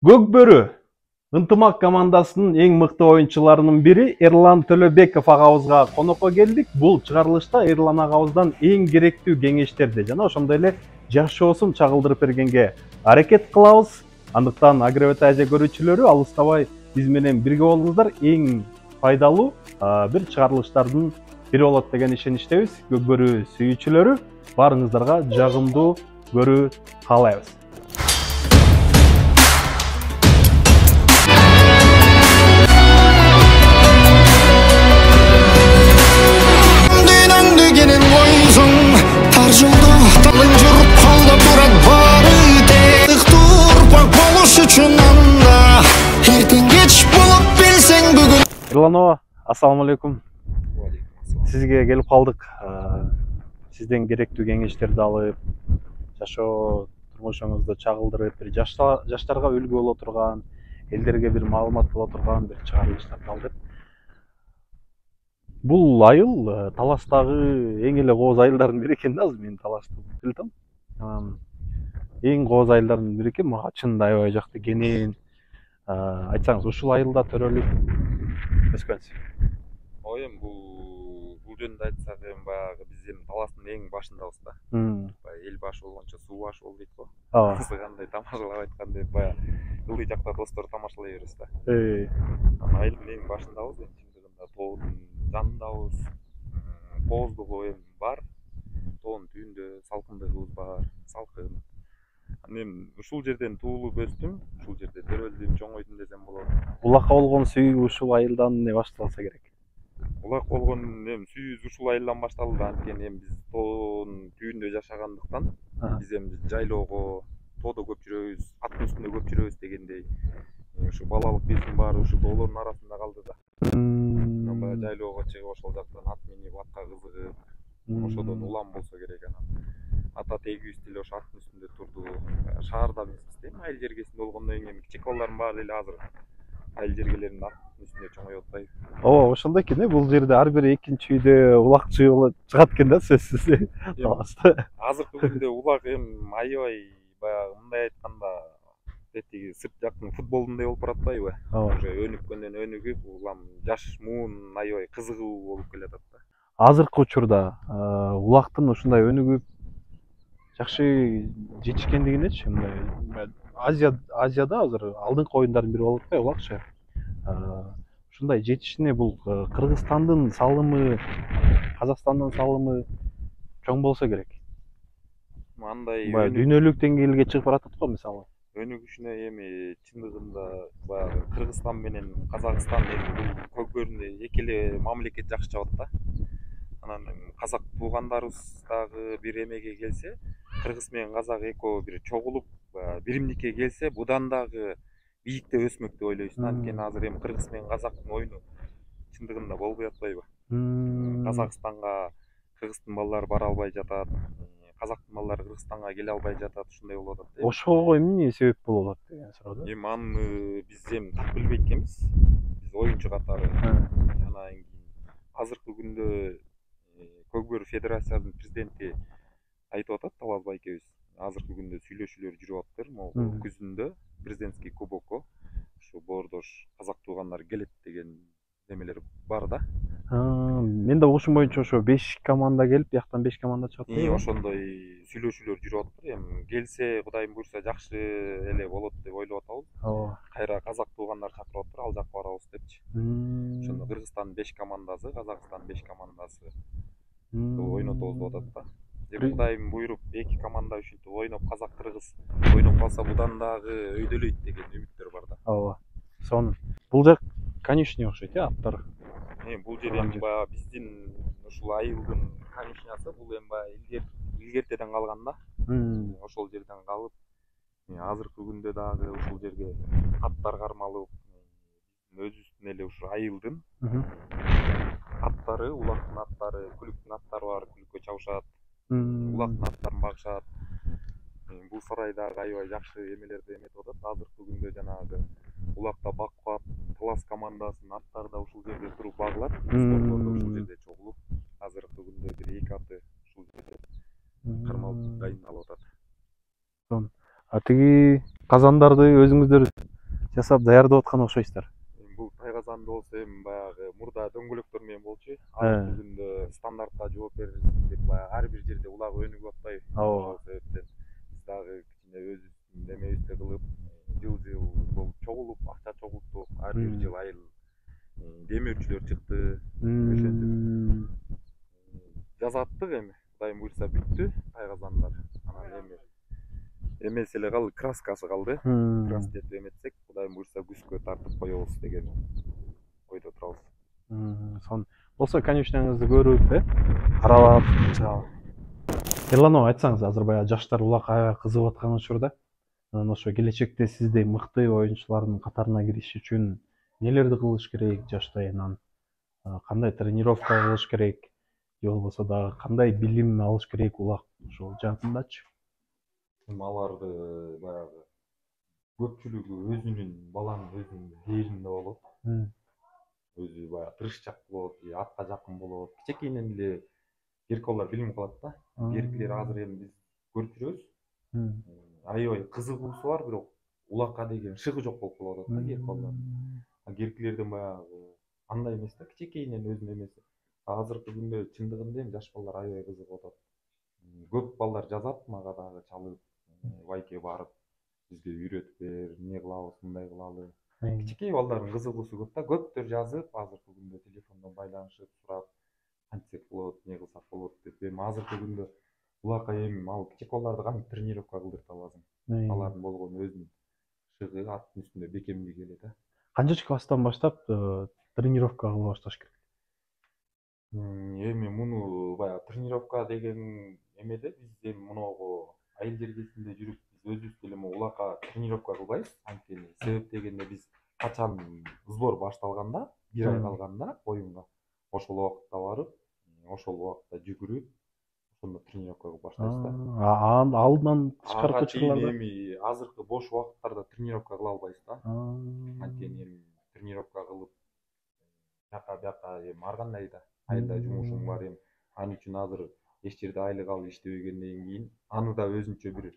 Көкбөрү ынтымак командасынын эң мыкты оюнчуларынын бири Эрлан Төлөбеков агабызга конокко келдик. Бул чыгарылышта Эрлан агабыздан эң керектүү кеңештерди жана ошондой эле жашоосун чагылдырып бергенге аракет кылабыз. Андыктан Агробет Азия көрүүчүлөрү алыстабай биз менен бирге болуңуздар. Эң пайдалуу бир чыгарылыштардын бири болот деген ишеничтебиз. Көкбөрү сүйүүчүлөрү баарыңыздарга жагымдуу көрүү каалайбыз. Эрлан, ассаламу алейкум. Сизге келип калдык. Сизден керектүү кеңештерди алып, жашоо турмушуңузду чагылдырып, бир жаштарга үлгү боло турган, элдерге бир маалымат боло турган бир чыгарылыштарды алдык. Бул айыл Таластагы эң эле кооз айылдардын бири экен да, азыр мен Талашты билдим. Эң кооз айылдардын бири экен, мага чынында аябай жакты кенен. Айтсаңыз, ушул айылда төрөлүп өскөнсүз. Эми бул жөнүндө айтсак, эми баягы биз эми Таластын эң башындабыз да. Эл башы болгончо суу башы бол дейт го. Ооба. Кандай тамашалап айтканда баягы ылдый жакта достор тамашалай беребиз да. Айылдын эң башындабыз, чындыгында тоонун жанындабыз. Кооздугу эми бар. Тоонун түбүндө салкындыгыбыз бар, салкын. Мен ушул жерден туулуп өстүм, ушул жерде төрөлдүм, чоңойдум десем болот. Улакка болгон сүйүү ушул айылдан эмне башталса керек? Улак болгон эми сүйүүбүз ушул айылдан башталды. Анткени эми биз тоонун түбүндө жашагандыктан, биз эми жайлоого тоодо көп жүрөбүз, аттын үстүндө көп жүрөбүз дегендей. Ушу балалык биздин баары ушул тоолордун арасында калды да. Баягы жайлоого чыгып ошол жактан ат минип, атка кызыгып, ошодон улам болсо керек анан. Ата тегибиз деле ошо аттын үстүндө турду. Шаарда эмеспиз да, айыл жергесинде болгондон кийин эми кичек балдардын баары деле азыр айыл жергелеринде аттын үстүндө чоңоюп атпайбы. Ооба, ошондой экен. Бул жерде ар бир экинчи үйдө улакчы чыгат экен да, сөзсүз. Азыркы күндө улак эми аябай баягы мындай айтканда тетиги сырт жактын футболундай болуп баратпайбы? Уже өнүккөндөн өнүгүп, улам жаш муун аябай кызыгуу болуп келатат да. Азыркы учурда улактын ушундай өнүгүп жакшы жетишкендигинечи, мындай Азияда азыр алдыңкы оюндардын бири болуп атпайбы улакчы? Ушундай жетишине бул Кыргызстандын салымы, Казакстандын салымы чоң болсо керек. Андай дүйнөлүк деңгээлге чыгып баратат го мисалы. Өнүгүшүнө эми чындыгында баягы Кыргызстан менен Казакстан эми бул көкбөрүнө эки эле мамлекет жакшы жабат да. Анан казак туугандарыбыз дагы бир эмеге келсе, Кыргыз менен Казак экөө бир чогулуп, биримдикке келсе, будан дагы бийикте өсмөк деп ойлойбуз. Анткени азыр эми Кыргыз менен Казактын оюну чындыгында болбой атпайбы? Казакстанга Кыргыздын балдары бара албай жатат, Казактын балдары Кыргызстанга келе албай жатат, ушундай болуп атат да. Ошого эмне себеп болуп атат деген суроо да. Эми аны биз эми так билбей экенбиз. Биз оюнчу катары. Анан кийин азыркы күндө Көкбөрү Федерациясынын президенти айтып атат, Талас байкебиз. Азыркы күндө сүйлөшүүлөр жүрүп атыптыр. Могу күзүндө президентский кубокко ушу боордош казак туугандар келет деген немелер бар да. Мен да угушум боюнча ошо 5 команда келип, бияктан 5 команда чыгат дейм. Ошондой сүйлөшүүлөр жүрүп атыптыр. Эми келсе, Кудайым буйрса жакшы эле болот деп ойлоп атабыз. Ооба. Кайра казак туугандар чакырып атыптыр, ал жакка барабыз депчи. Ошондо Кыргызстандын 5 командасы, Казакстандын 5 командасы ойнотобуз деп атат да. Кудайым буйруп, 2 команда ушинтип ойноп, казак кыргыз ойноп калса, будан дагы өйдөлөйт деген үмүттөр бар да. Ооба. Сонун. Бул жак конюшня окшойт, аттар. Бул жер эми баягы биздин ушул айылдын конюшнясы, бул эми баягы илгертеден калган да. Ошол жерден калып, азыркы күндө дагы ушул жерге аттар кармалып, өзүбүздүн эле ушу айылдын аттары, улактын аттары, күлүктүн аттары бар, күлүккө чабышат. Улактын аттарын багышат. Бул сарай дагы аябай жакшы эмелерди эметип атат. Азыркы күндө жанагы улакта баккат Талас командасынын аттары да ушул жерде туруп багылат. Спортдор да ушул жерде чогулуп, азыркы күндө бир 2 аты ушул жерде кармалып дайындалып атат. Тиги казандарды өзүңүздөр жасап даярдап аткан окшойсуздар. Бул тай казанды болсо эми баягы мурда дөңгөлөктөр менен болчу. Азыркы күндө стандартка жооп беребиз деп баягы ар бир жерде улак өнүгүп атпайбы. Ошол себептен биз дагы кичине өзүбүздүн немебизди кылып, жыл болуп чогулуп, акча чогулттук. Ар бир жыл айыл демөөрчүлөр чыкты. Ошентип жасаттык эми. Кудайым буйрса бүттү тай казандар. Анан эмеси эле калды, краскасы калды. Красдетип эметсек, кудайым буйрса күзгө тартып коебуз деген ойдо турабыз. Сон болсо конечныйыңызды көрүп, каралап чыгалы. Эрлан ага айтсаңыз, азыр баягы жаштар улак аябай кызыгып аткан учурда, анан ошо келечекте сиздей мыкты оюнчулардын катарына кириш үчүн нелерди кылыш керек жаштайынан? Кандай тренировка кылыш керек? Же болбосо дагы кандай билим алыш керек улак ошол жаатындачы? Аларды баягы көпчүлүгү баланын өзүнүн дээринде болот. Өзү баягы тырышчаак болот, атка жакын болот. Кичекейинен эле герколор билинип калат да. Геркилер азыр эми биз көрүп жүрөбүз. Аябай кызыгуусу бар, бирок улакка деген шыгы жок болуп калып атат да герколор. Геркилерден баягы андай эмес да, кичекейинен өзүнүн эмеси. Азыркы күндө чындыгында эми жаш балдар аябай кызыгып атат. Көп балдар жазат мага дагы чалып, байке барып бизге үйрөтүп бер, эмне кылабыз, мындай кылалы. Кичинекей балдардын кызыгуусу көп да. Көптөр жазып, азыркы күндө телефондон байланышып, сурап, кантсек болот, эмне кылсак болот деп. Эми азыркы күндө улакка эми ал кичек балдарды кантип тренировка кылдырта аласың? Алардын болгону өзүнүн шыгы, аттын үстүндө бекемдиги эле да. Канчанчы класстан баштап тренировка кыла башташ керек? Эми муну баягы тренировка деген эмеде биз эми мунугу айыл жергесинде жүрүп, биз өзүбүз деле улакка тренировка кылбайбыз. Анткени себеп дегенде биз качан сбор башталганда, бир ай калганда оюнга, ошол убакытта барып, ошол убакытта жүгүрүп, ошондо тренировка кылып баштайбыз да. Алдан тышкаркы учурларда эми азыркы бош убакыттарда тренировка кыла албайбыз да. Анткени эми тренировка кылып бияка эми ар кандай да айылда жумушуң бар эми. Ал үчүн азыр эч жерде айлык алып иштебегенден кийин аны да өзүнчө бир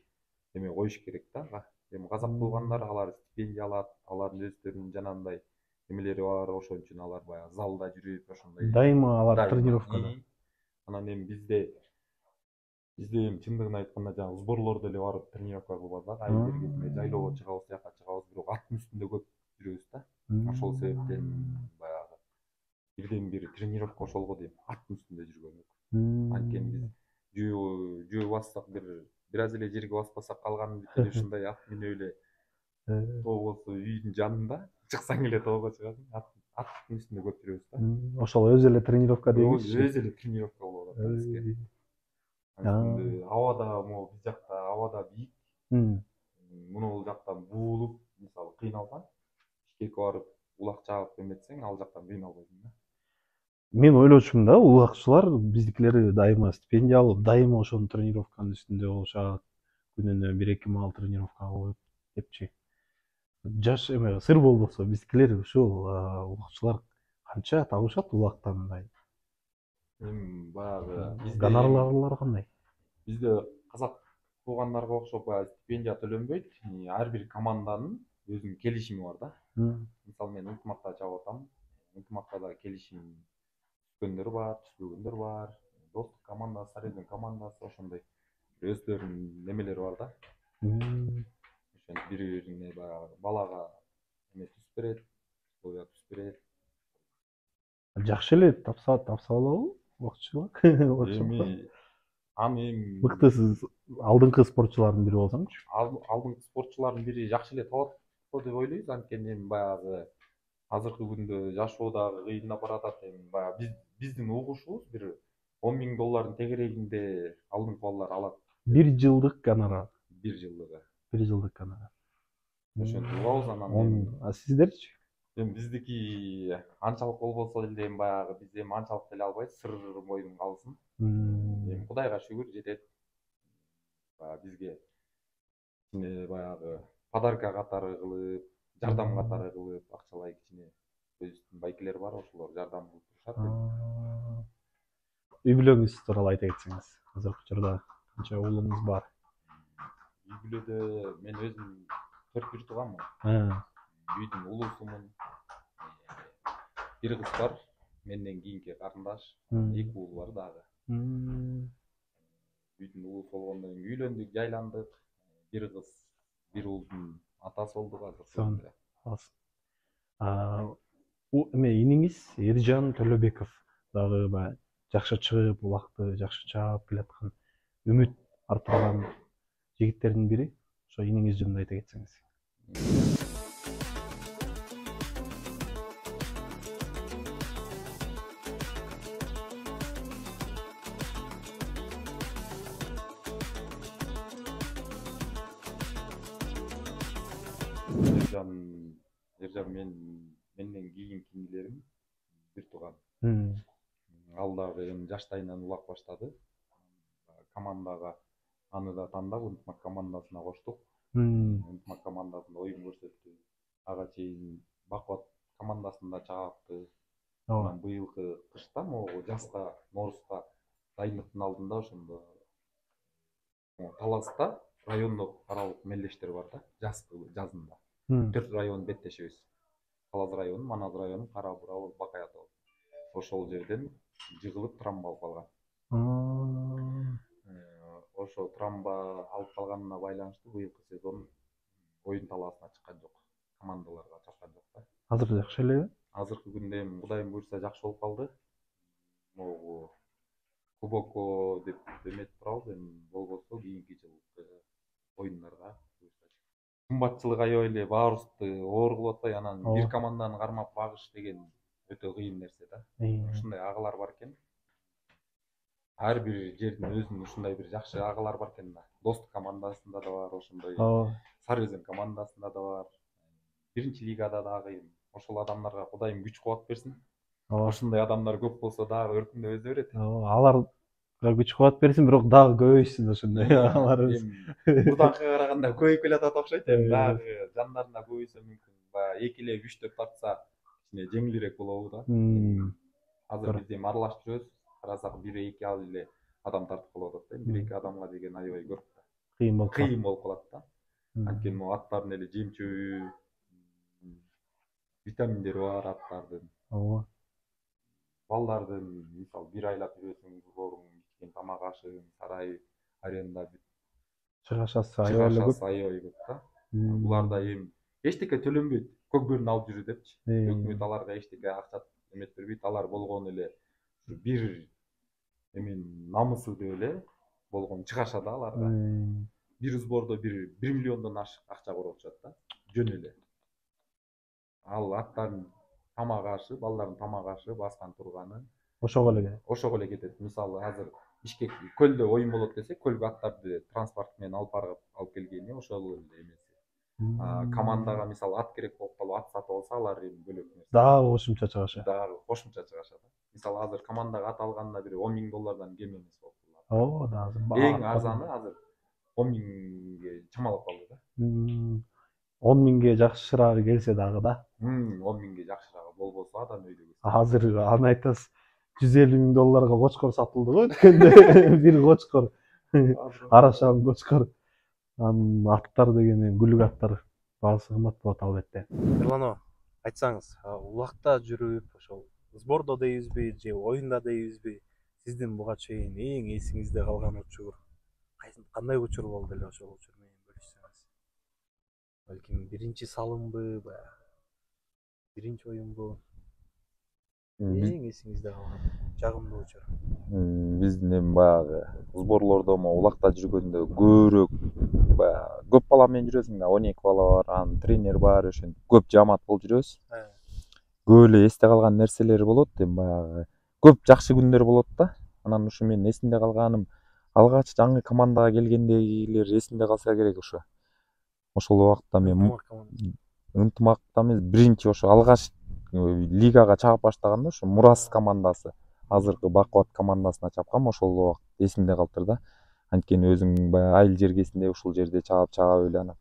эме коюш керек да. Эми казак туугандар алар стипендия алат, алардын өздөрүнүн жанагындай эмелери бар, ошон үчүн алар баягы залда жүрүп, ошондой дайыма алар тренировкада. Анан эми бизде эми чындыгын айтканда жанагы сборлордо эле барып тренировка кылбадык да. Айыл жергесинде жайлоого чыгабыз, жака чыгабыз, бирок аттын үстүндө көп жүрөбүз да. Ошол себептен баягы бирден бир тренировка ошол дейм, аттын үстүндө жүргөнү. Анткени биз жөө бассак, бир аз эле жерге баспасак, калганын бүт эле ушундай ат минип эле тоо болсо үйдүн жанында чыксаң эле тоого чыгасың. Аттын үстүндө көп жүрөбүз да. Ошол өзү эле тренировка дейбиз. Өзү эле тренировка болуп атат бизге. Абада биз жакта абада бийик. Муну жактан буулуп, мисалы кыйналсаң, Бишкекке барып улак чаап эметсең, ал жактан кыйналбайсың да. Мен ойлочумун да, улакчылар биздикилери дайыма стипендия алып, дайыма ошонун тренировканын үстүндө болушат. Күнүнө 1-2 маал тренировка кылып депчи. Жаш эме сыр болбосо биздикилер ушул улакчылар канча табышат улактан мындай? Эми баягы гонорарлар кандай? Бизде казак туугандарга окшоп баягы стипендия төлөнбөйт. Ар бир команданын өзүнүн келишими бар да. Мисалы мен ынтымакта чабып атам. Ынтымакта да келишим түзгөндөр бар, түзбөгөндөр бар. Достук командасы, Сарыөзүн командасы ошондой өздөрүнүн немелери бар да. Ошентип бири-бирине баягы балага эме түзүп берет, условия түзүп берет. Жакшы эле тапса алабы убакчылар? Эми мыкты сиз алдыңкы спортчулардын бири болсоңчу. Алдыңкы спортчулардын бири жакшы эле табат деп ойлойбуз. Анткени эми баягы азыркы күндө жашоо дагы кыйындап баратат. Эми баягы биздин угушубуз бир $10,000 тегерегинде алдыңкы балдар алат. 1 жылдык гонорар. 1 жылдыгы. 1 жылдык гонорар. Ошентип угабыз. Анан А сиздерчи? Эми биздики анчалык болбосо деле эми баягы биз эми анчалык деле албайбыз, сыр бойдун калсын. Эми Кудайга шүгүр жетет. Баягы бизге баягы подарка катары кылып, жардам катары кылып, акчалай кичине өзүбүздүн байкелер бар, ошолор жардам кылып турушат. Үй бүлөңүз тууралуу айта кетсеңиз, азыркы учурда канча уулуңуз бар? Үй бүлөдө мен өзүм 4 бир тууганмын. Ha. Үйдүн улуусумун. Бир кыз бар, менден кийинки карындаш, 2 уул бар дагы. Үйдүн улуусу болгондон кийин үйлөндүк, жайландык. Бир кыз, бир уулдун атасы болдук азыр. Эме иниңиз Эржан Төлөбеков дагы баягы жакшы чыгып, улакты жакшы чаап келаткан, үмүт артырган жигиттердин бири. Ошо иниңиз жөнүндө айта кетсеңиз. Эржан менден кийинки иңилерим бир тууган. Ал дагы эми жаштайынан улак баштады. Командага аны да тандап ынтымак командасына коштук. Ынтымак командасында оюн көрсөттү. Ага чейин Бакубат командасында чаапты. Анан быйылкы кышта, могу жазга, Ноорузга дайындыктын алдында ошондо Таласта райондук аралык мелдештер бар да, жазында. 4 район беттешебиз. Талас району, Манас району, Кара Бура, Бакай Ата. Ошол жерден жыгылып травма алып калган. Ошо травма алып калганына байланыштуу быйылкы сезон оюн талаасына чыккан жок. Командаларга чапкан жок да. Азыр жакшы элеби? Азыркы күндө эми Кудайым буйрса жакшы болуп калды. Могу Кубокко деп эметип турабыз, эми болбосо кийинки жылкы оюндарга кымбатчылык аябай эле баарыбызды оор кылып атпайбы? Анан бир команданы кармап багыш деген өтө кыйын нерсе да. Ушундай агалар бар экен. Ар бир жердин өзүнүн ушундай бир жакшы агалар бар экен да. Достук командасында да бар, ошондой Сары Өзөн командасында да бар. Биринчи лигада дагы ошол адамдарга Кудайым күч кубат берсин. Ошондой адамдар көп болсо дагы өркүндөп өсө берет. Аларга күч кубат берсин, бирок дагы көбөйсүн ошондой агаларыбыз. Мурданкыга караганда көбөйүп келатат окшойт. Дагы жандарында көбөйсө мүмкүн. Баягы экилеп, үчтөп тартса кичине жеңилирээк болобу да. Азыр биз эми аралашып жүрөбүз. Карасак 1-2 ал эле адам тартып калып атат да. 1-2 адамга деген аябай көп да. Кыйын болуп калат да. Анткени могу аттардын эле жем-чөбү, витаминдери бар аттардын. Балдардын мисалы 1 айлап жүрөсүң, сборуң, ичкен тамак ашыгың, сарай, аренда, чыгашасы аябай көп да. Буларда эми эчтеке төлөнбөйт. Көкбөрүн алып жүрү депчи. Өкмөт аларга эчтеке акча эмет бербейт. Алар болгону эле бир намысы деп эле болгон чыгаша да аларга. Бир сбордо 1 миллиондон ашык акча коротушат да. Жөн эле. Ал аттардын тамак ашы, балдардын тамак ашы, баскан турганы ошого эле кетет. Мисалы азыр Бишкек көлдө оюн болот десек, көлгө аттарды транспорт менен алып келгени ошол эле эмеси. Командага мисалы ат керек болуп калып, ат сатып алса, алар эми бөлөк нерсе. Дагы кошумча чыгаша. Мисалы азыр командага ат алганда бир $10,000 кем эмес болуп. Дагы эң арзаны азыр 10 миңге чамалап калды да. 10 миңге жакшыраагы келсе дагы да. 10 миңге жакшыраагы болбосо адам өйдө. Азыр аны айтасыз, $150,000 кочкор сатылды го өткөндө. Бир кочкор. Арашан кочкор. Анын аттар деген гүлүк аттар баасы кымбат болот албетте. Ерлан, айтсаңыз, улакта жүрүп, ошол сбордо дейбизби, же оюнда дейбизби, сиздин буга чейин эң эсиңизде калган учур кандай учур болду эле, ошол учур менен бөлүшсөңүз? Балким биринчи салымбы, биринчи оюнбу? Эң эсиңизде калган жагымдуу учур. Биздин эми баягы сборлордо улакта жүргөндө көп бала менен жүрөсүң да, 12 бала бар, анан тренер бар, ошентип көп жамаат болуп жүрөбүз. Көп эле эсте калган нерселер болот, эми баягы көп жакшы күндөр болот да. Анан ушу менин эсимде калганым алгач жаңы командага келгендегилер эсимде калса керек ушу. Ошол убакта мен ынтымакта эмес, биринчи ошо алгач лигага чаап баштаганда ошо Мурас командасы, азыркы Бакубат командасына чапкам, ошол убакт эсимде калыптыр да. Анткени өзүң баягы айыл жергесинде ушул жерде чаап эле анан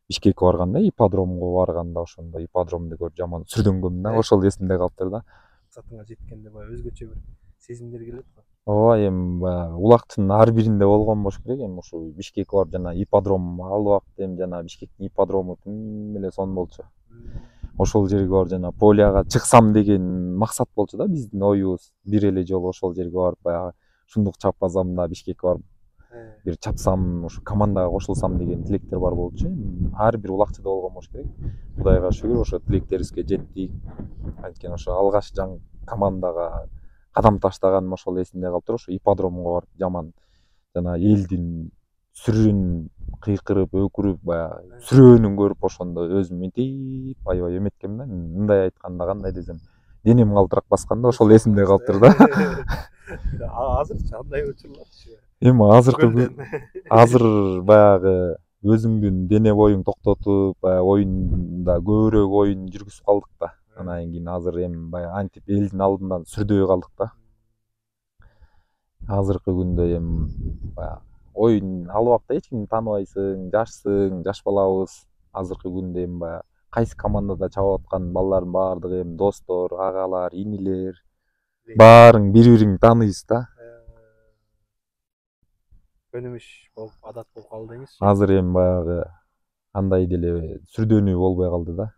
Бишкекке барганда, ипподромго барганда ошондо ипподромду көрүп жаман сүрдөнгөнмүн да, ошол эсимде калыптыр да. Максатыңа жеткенде баягы өзгөчө бир сезимдер келет го. ооба эми баягы улактын ар биринде болгон болуш керек. Эми ушу Бишкекке барып жана ипподром ал убакта эми жана Бишкектин ипподрому тим эле сонун болчу. Ошол жерге барып жана поляга чыксам деген максат болчу да биздин оюбуз. Бир эле жолу ошол жерге барып баягы шундук чаппасам да Бишкекке барып бир чапсам, ушу командага кошулсам деген тилектер бар болчу. Ар бир улакчыда болгон болуш керек. Кудайга шүгүр ошо тилектерибизге жеттик. Анткени ошо алгаш командага кадам таштаганым ошол эсимде калып туруп, ошо ипподромго барып жаман жана элдин сүрөөнүн кыйкырып, өкүрүп, баягы сүрөөнүн көрүп ошондо өзүм мынтип аябай эметкем да. Мындай айтканда кандай десем, денем калтырак баскан да, ошол эсимде калыптыр да. Азырчы андай учурларчы? Эми азыр баягы өзүңдүн дене боюң токтотуп, баягы оюнда көбүрөөк оюн жүргүзүп калдык да. Анан кийин азыр эми баягы антип элдин алдынан сүрдөбөй калдык да. Азыркы күндө эми баягы оюн ал убакта эч кимди тааныбайсың, жаш балабыз. Азыркы күндө эми баягы кайсы командада чабып аткан балдардын баардыгы эми достор, агалар, инилер, баарың бири-бириңди тааныйсыз да. Өнүмүш болуп, адат болуп калды деңизчи. Азыр эми баягы андай деле сүрдөөнүү болбой калды да.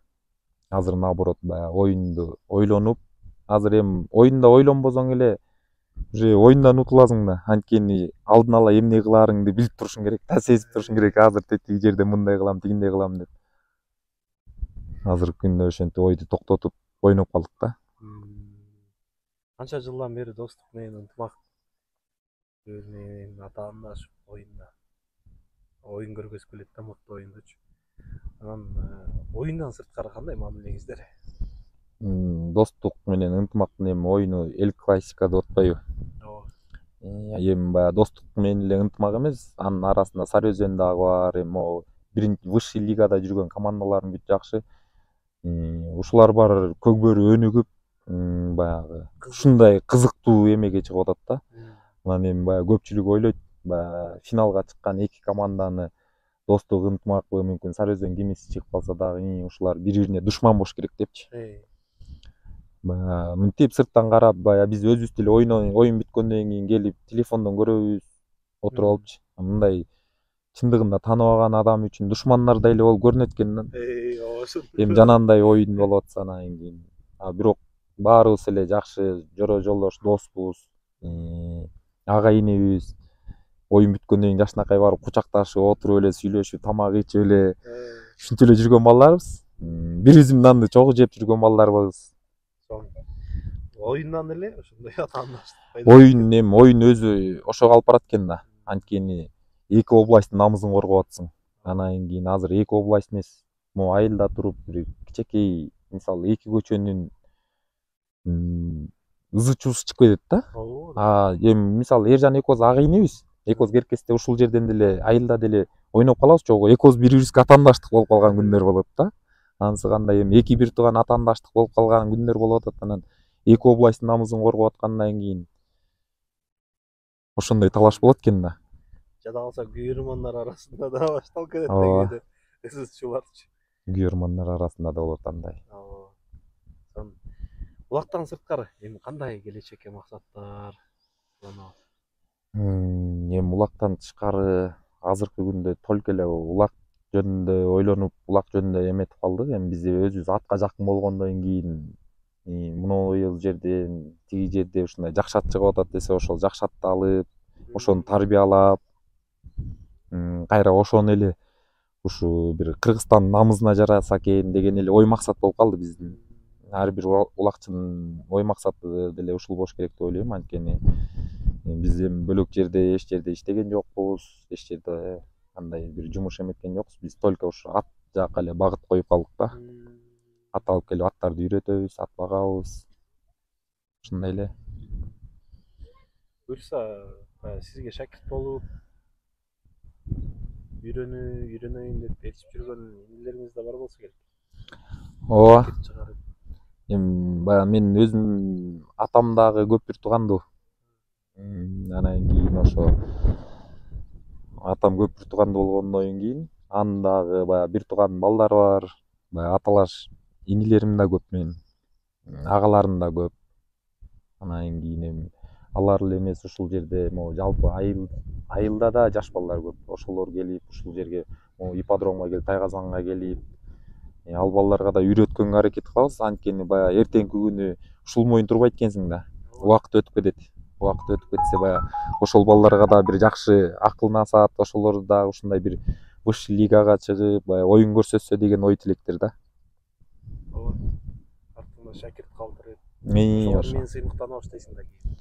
Азыр наоборот баягы оюнду ойлонуп, азыр эми оюнда ойлонбосоң эле уже оюндан утуласың да. Анткени алдын ала эмне кылаарыңды билип турушуң керек да, сезип турушуң керек. Азыр тетиги жерде мындай кылам, тигиндей кылам деп. Азыркы күндө ошентип ойду токтотуп ойноп калдык да. Канча жылдан бери достук менен ынтымак менен атаандашып оюнда оюн көргөзүп келет да, мыкты оюндучу. Анан оюндан сырткары кандай мамилеңиздер? Достук менен ынтымактын эми оюну эл классика деп атпайбы? Эми баягы достук менен эле ынтымак эмес, анын арасында Сары Өзөн дагы бар. Эми могу биринчи высший лигада жүргөн командаларым бүт жакшы. Ушулар бар көгбөрү өнүгүп, баягы ушундай кызыктуу эмеге чыгып атат да. Анан эми баягы көпчүлүк ойлойт, баягы финалга чыккан эки команданы достук, ынтымактуу, мүмкүн Сары Өзөн кимиси чыгып калса дагы ушулар бири-бирине душман болуш керек депчи. Баягы мынтип сырттан карап, баягы биз өзүбүз деле оюн бүткөндөн кийин келип телефондон көрөбүз, отуруп алыпчы. Мындай чындыгында тааныбаган адам үчүн душманнардай эле болуп көрүнөт экен да. Эми жанагындай оюн болуп атса анан кийин. Бирок баарыбыз эле жакшы жора жолдош доспуз, ага инебиз. Оюн бүткөндөн кийин жакшынакай барып кучакташып, отуруп эле сүйлөшүп, тамак ичип эле ушинтип эле жүргөн балдарбыз. Бирибиздин нанды чогуу жеп жүргөн балдарбыз. Оюндан эле ошондой атаандаштык. Оюн өзү ошого алып барат экен да. Анткени эки областтын намысын коргоп атсың. Анан кийин азыр эки область эмес, могу айылда туруп бир кичинекей, мисалы эки көчөнүн ызы чуусу чыгып кетет да. Эми мисалы Эржан экөөбүз ага инебиз. Экөөбүз керкесте ушул жерден деле айылда деле ойноп калабыз, жок экөөбүз бири-бирибизге атаандаштык болуп калган күндөр болот да. Анысы кандай эми эки бир тууган атаандаштык болуп калган күндөр болуп атат. Анан эки областтын намысын коргоп аткандан кийин ошондой талаш болот экен да. Жада калса күйөрмандар арасында да башталып кетет дегенде ызычууларчы. Күйөрмандар арасында да болот андай. Улактан сырткары эми кандай келечекке максаттар планабыз? Эми улактан тышкары азыркы күндө только эле улак жөнүндө ойлонуп, улак жөнүндө эметип калдык. Эми биз өзүбүз атка жакын болгондон кийин мынау жерден тиги жерде ушундай жакшат чыгып атат десе, ошол жакшатты алып, ошону тарбиялап, кайра ошону эле ушу бир Кыргызстандын намысына жараса экен деген эле ой максат болуп калды биздин. Ар бир улакчынын ой максаты деле ушул болуш керек деп ойлойм. Анткени биз эми бөлөк жерде эч жерде иштеген жокпуз, эч жерде андай бир жумуш эметкен жокпуз. Биз только ушу ат жака эле багыт коюп калдык да. Ат алып келип аттарды үйрөтөбүз, ат багабыз. Ушундай эле. Буюрса, сизге шакирт болуп үйрөнөйүн деп ээрчип жүргөн инилериңиз да бар болсо керек. Ооба. Эми баягы мен өзүм атам дагы көп бир туугандуу. Анан кийин ошо атам көп бир туугандуу болгондон кийин анын дагы баягы бир тууган балдары бар. Баягы аталаш инилерим да көп менин. Агаларым да көп. Анан кийин эми алар эле эмес ушул жерде могу жалпы айылда да жаш балдар көп. Ошолор келип ушул жерге могу ипподромго келип, Тайгазганга келип, ал балдарга да үйрөткөнгө аракет кылабыз. Анткени баягы эртеңки күнү ушул моюн турбайт экенсиң да. Убакыт өтүп кетет. Убакыт өтүп кетсе баягы ошол балдарга да бир жакшы акыл насаат, ошолор да ушундай бир высший лигага чыгып, баягы оюн көрсөтсө деген ой тилектер да. ооба артында шакирт калтырып Ошо. мен сыймыктана баштайсың да кийин.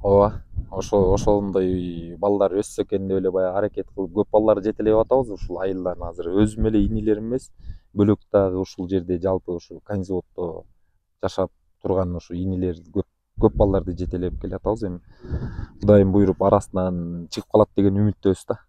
Ооба. Ошондой балдар өссө экен деп эле баягы аракет кылып көп балдарды жетелеп атабыз ушул айылдан. Азыр өзүм эле инилерим эмес, бөлөк дагы ушул жерде жалпы ушул Канизаводдо жашап турган ушу инилер көп балдарды жетелеп келе атабыз. Эми Кудайым буйруп арасынан чыгып калат деген үмүттөбүз да.